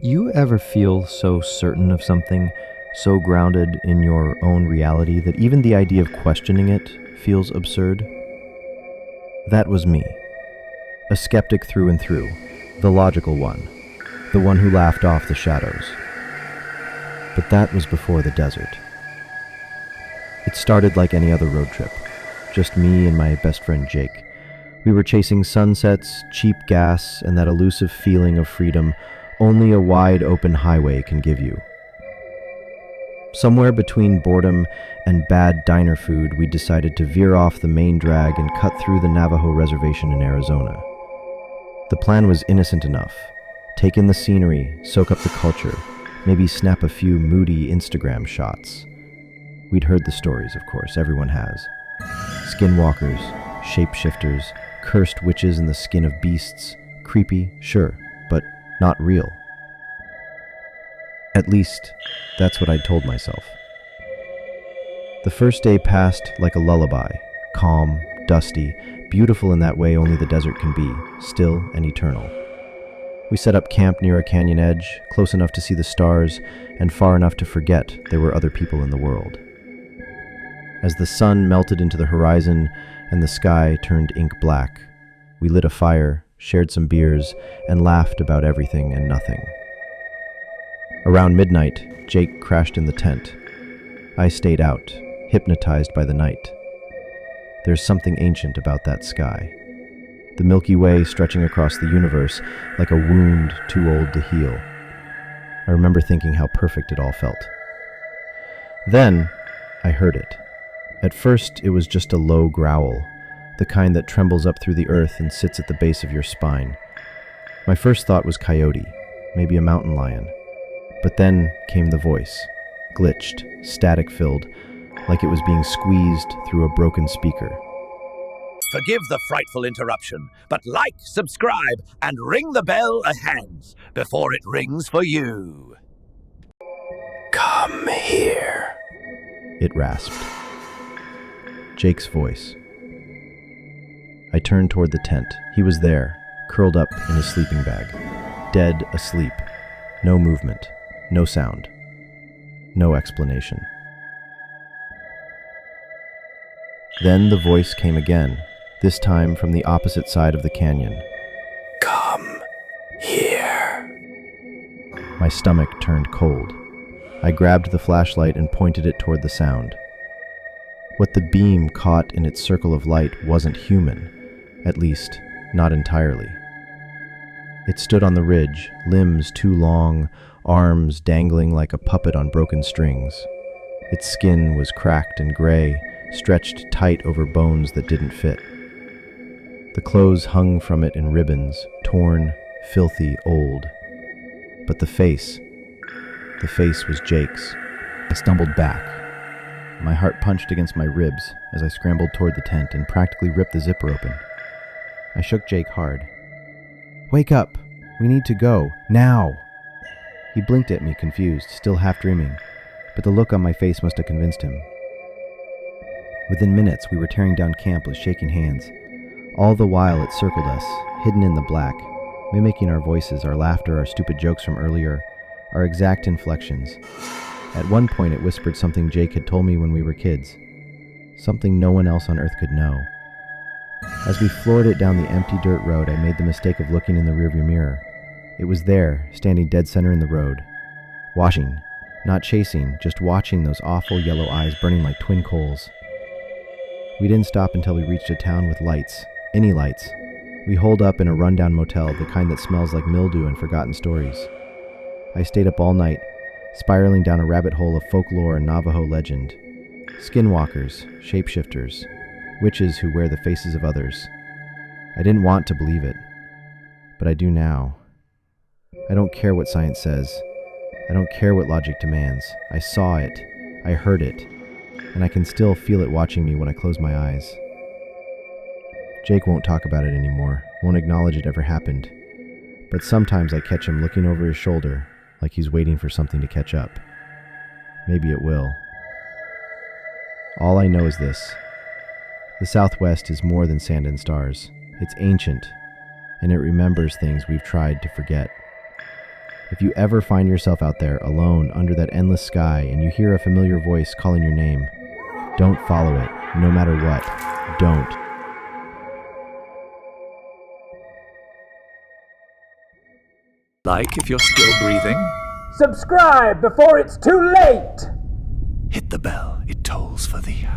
You ever feel so certain of something, so grounded in your own reality that even the idea of questioning it feels absurd? That was me. A skeptic through and through, the logical one, the one who laughed off the shadows. But that was before the desert. It started like any other road trip, just me and my best friend Jake. We were chasing sunsets, cheap gas, and that elusive feeling of freedom only a wide open highway can give you. Somewhere between boredom and bad diner food, we decided to veer off the main drag and cut through the Navajo reservation in Arizona. The plan was innocent enough. Take in the scenery, soak up the culture, maybe snap a few moody Instagram shots. We'd heard the stories, of course, everyone has. Skinwalkers, shapeshifters, cursed witches in the skin of beasts. Creepy, sure, but not real. At least, that's what I'd told myself. The first day passed like a lullaby, calm, dusty, beautiful in that way only the desert can be, still and eternal. We set up camp near a canyon edge, close enough to see the stars, and far enough to forget there were other people in the world. As the sun melted into the horizon and the sky turned ink black, we lit a fire, shared some beers, and laughed about everything and nothing. Around midnight, Jake crashed in the tent. I stayed out, hypnotized by the night. There's something ancient about that sky. The Milky Way stretching across the universe like a wound too old to heal. I remember thinking how perfect it all felt. Then, I heard it. At first, it was just a low growl, the kind that trembles up through the earth and sits at the base of your spine. My first thought was coyote, maybe a mountain lion. But then came the voice, glitched, static-filled, like it was being squeezed through a broken speaker. Forgive the frightful interruption, but like, subscribe, and ring the bell a hands before it rings for you. Come here, it rasped. Jake's voice. I turned toward the tent. He was there, curled up in his sleeping bag, dead asleep. No movement, no sound, no explanation. Then the voice came again, this time from the opposite side of the canyon. Come here. My stomach turned cold. I grabbed the flashlight and pointed it toward the sound. What the beam caught in its circle of light wasn't human, at least, not entirely. It stood on the ridge, limbs too long, arms dangling like a puppet on broken strings. Its skin was cracked and gray, stretched tight over bones that didn't fit. The clothes hung from it in ribbons, torn, filthy, old. But the face was Jake's. I stumbled back. My heart punched against my ribs as I scrambled toward the tent and practically ripped the zipper open. I shook Jake hard. Wake up! We need to go, now! He blinked at me, confused, still half dreaming, but the look on my face must have convinced him. Within minutes, we were tearing down camp with shaking hands. All the while it circled us, hidden in the black, mimicking our voices, our laughter, our stupid jokes from earlier, our exact inflections. At one point it whispered something Jake had told me when we were kids, something no one else on earth could know. As we floored it down the empty dirt road, I made the mistake of looking in the rearview mirror. It was there, standing dead center in the road. Watching, not chasing, just watching those awful yellow eyes burning like twin coals. We didn't stop until we reached a town with lights. Any lights. We holed up in a rundown motel, the kind that smells like mildew and forgotten stories. I stayed up all night, spiraling down a rabbit hole of folklore and Navajo legend. Skinwalkers, shapeshifters, witches who wear the faces of others. I didn't want to believe it, but I do now. I don't care what science says. I don't care what logic demands. I saw it. I heard it. And I can still feel it watching me when I close my eyes. Jake won't talk about it anymore, won't acknowledge it ever happened. But sometimes I catch him looking over his shoulder, like he's waiting for something to catch up. Maybe it will. All I know is this. The Southwest is more than sand and stars. It's ancient, and it remembers things we've tried to forget. If you ever find yourself out there alone under that endless sky and you hear a familiar voice calling your name, don't follow it, no matter what. Don't. Like if you're still breathing. Subscribe before it's too late! Hit the bell, it tolls for thee.